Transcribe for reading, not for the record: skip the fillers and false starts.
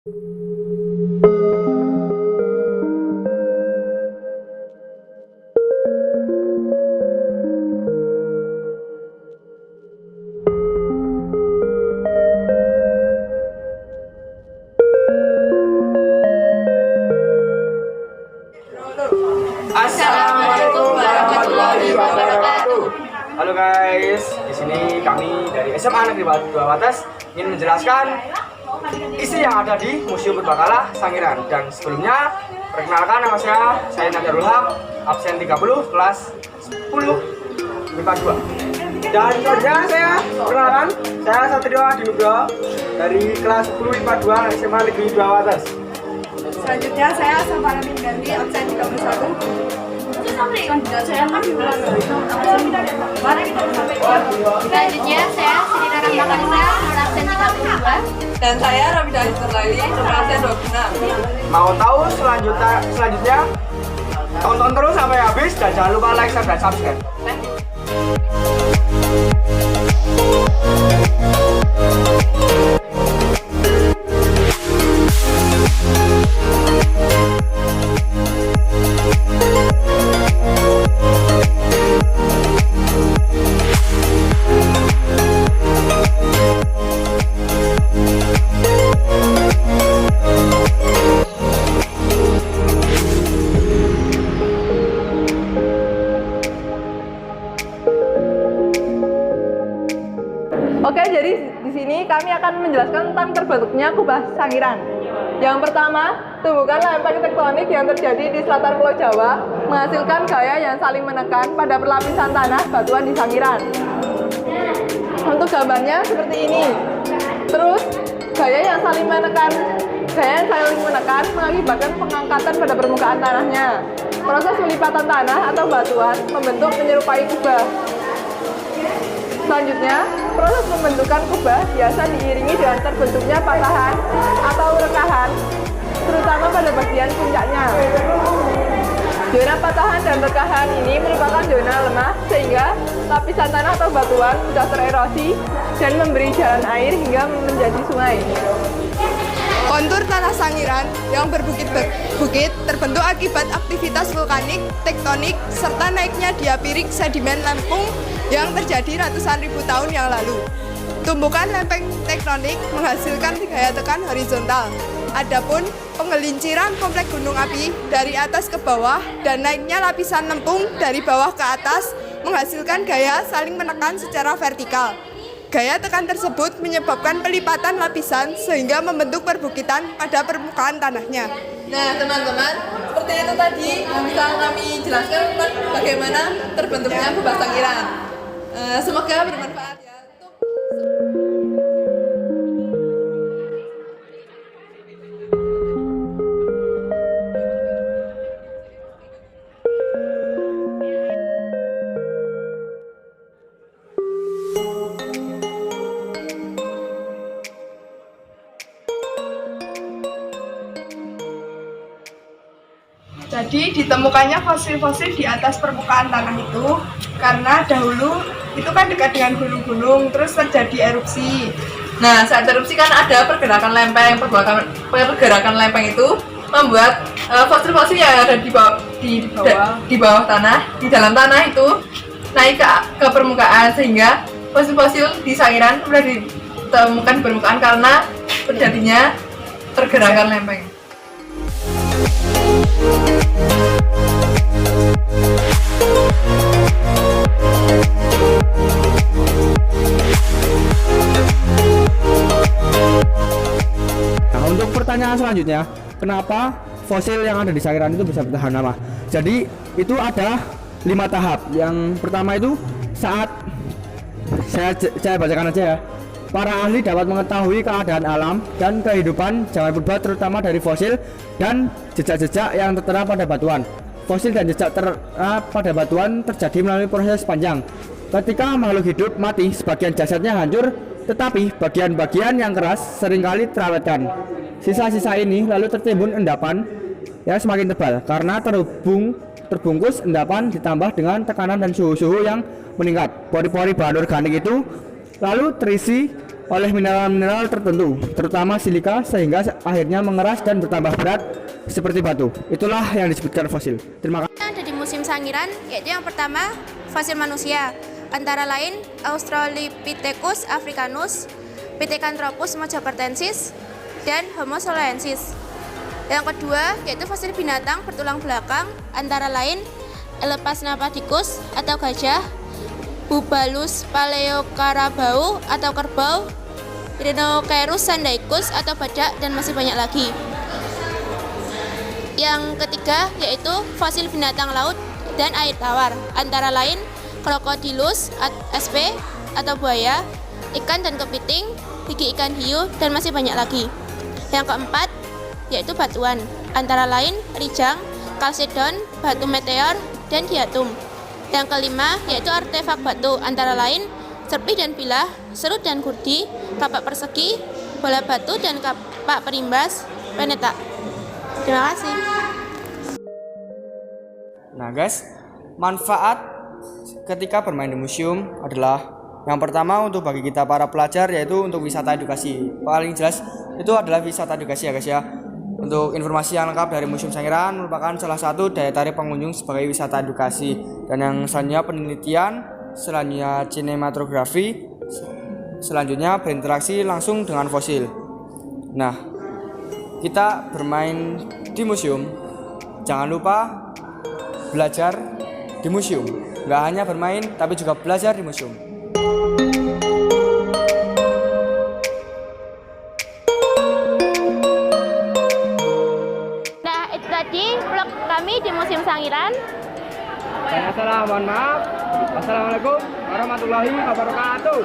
Assalamualaikum warahmatullahi wabarakatuh. Halo guys, di sini kami dari SMA Negeri 2 Wates ingin menjelaskan isi yang ada di Museum Purbakala Sangiran. Dan sebelumnya, perkenalkan nama saya Nadarul Haq, absen 30 kelas 10 MIPA 2. Dan selanjutnya saya perkenalkan, saya Satrio Adinugroho dari kelas 10 MIPA 2 SMA Negeri 2 Wates. Selanjutnya saya Samara Mingganti, absen 31. Selanjutnya saya Sirina Rahma Kalisa, absen 32. dan saya Ramida Ismaili, absen 26. Mau tahu selanjutnya? Tonton terus sampai habis dan jangan lupa like, share, dan subscribe. Oke, jadi di sini kami akan menjelaskan tentang terbentuknya kubah Sangiran. Yang pertama, tumbukan lempeng tektonik yang terjadi di selatan Pulau Jawa menghasilkan gaya yang saling menekan pada perlapisan tanah batuan di Sangiran. Untuk gambarnya seperti ini. Terus, gaya yang saling menekan mengakibatkan pengangkatan pada permukaan tanahnya. Proses pelipatan tanah atau batuan membentuk menyerupai kubah. Selanjutnya, proses pembentukan kubah biasa diiringi dengan terbentuknya patahan atau rekahan, terutama pada bagian puncaknya. Zona patahan dan rekahan ini merupakan zona lemah sehingga lapisan tanah atau batuan mudah tererosi dan memberi jalan air hingga menjadi sungai. Kontur tanah Sangiran yang berbukit-bukit terbentuk akibat aktivitas vulkanik, tektonik, serta naiknya diapirik sedimen lempung yang terjadi ratusan ribu tahun yang lalu. Tumbukan lempeng tektonik menghasilkan gaya tekan horizontal. Adapun pengelinciran kompleks gunung api dari atas ke bawah dan naiknya lapisan lempung dari bawah ke atas menghasilkan gaya saling menekan secara vertikal. Gaya tekan tersebut menyebabkan pelipatan lapisan sehingga membentuk perbukitan pada permukaan tanahnya. Nah teman-teman, seperti itu tadi yang bisa kami jelaskan tentang bagaimana terbentuknya kubah Sangiran. Semoga bermanfaat ya. Jadi ditemukannya fosil-fosil di atas permukaan tanah itu karena dahulu itu kan dekat dengan gunung-gunung, terus terjadi erupsi. Nah, saat erupsi kan ada pergerakan lempeng, pergerakan lempeng itu membuat fosil-fosil yang ada di bawah tanah, di dalam tanah itu naik ke permukaan sehingga fosil-fosil di Sangiran sudah ditemukan di permukaan karena terjadinya pergerakan lempeng. Nah, untuk pertanyaan selanjutnya, kenapa fosil yang ada di Sangiran itu bisa bertahan lama? Jadi itu ada 5 tahap. Yang pertama itu saat saya bacakan aja ya. Para ahli dapat mengetahui keadaan alam dan kehidupan zaman purba terutama dari fosil dan jejak-jejak yang tertera pada batuan. Fosil dan jejak tertera pada batuan terjadi melalui proses panjang. Ketika makhluk hidup mati, sebagian jasadnya hancur, tetapi bagian-bagian yang keras seringkali terawetkan. Sisa-sisa ini lalu tertimbun endapan yang semakin tebal karena terbungkus endapan ditambah dengan tekanan dan suhu-suhu yang meningkat. Pori-pori bahan organik itu lalu terisi oleh mineral-mineral tertentu, terutama silika, sehingga akhirnya mengeras dan bertambah berat seperti batu. Itulah yang disebutkan fosil. Terima kasih. Ada di Museum Sangiran, yaitu yang pertama fosil manusia, antara lain Australopithecus africanus, Pithecanthropus mojapertensis, dan Homo soloensis. Yang kedua yaitu fosil binatang bertulang belakang, antara lain Elephas napadicus atau gajah, Bubalus paleocarabau atau kerbau, Rhinoceros sandaicus atau badak, dan masih banyak lagi. Yang ketiga yaitu fosil binatang laut dan air tawar, antara lain Crocodylus sp atau buaya, ikan dan kepiting, gigi ikan hiu, dan masih banyak lagi. Yang keempat yaitu batuan, antara lain rijang, kalsedon, batu meteor, dan diatum. Yang kelima yaitu artefak batu, antara lain serpih dan pilah, serut dan kurdi, kapak persegi, bola batu, dan kapak perimbas, penetak. Terima kasih. Nah guys, manfaat ketika bermain di museum adalah yang pertama untuk bagi kita para pelajar, yaitu untuk wisata edukasi. Paling jelas itu adalah wisata edukasi ya guys ya. Untuk informasi yang lengkap dari Museum Sangiran merupakan salah satu daya tarik pengunjung sebagai wisata edukasi. Dan yang selanjutnya penelitian, selanjutnya sinematografi, selanjutnya berinteraksi langsung dengan fosil. Nah, kita bermain di museum, jangan lupa belajar di museum. Nggak hanya bermain, tapi juga belajar di museum. Nah, itu tadi vlog kami di Museum Sangiran. Saya salah, mohon maaf. Wassalamualaikum warahmatullahi wabarakatuh.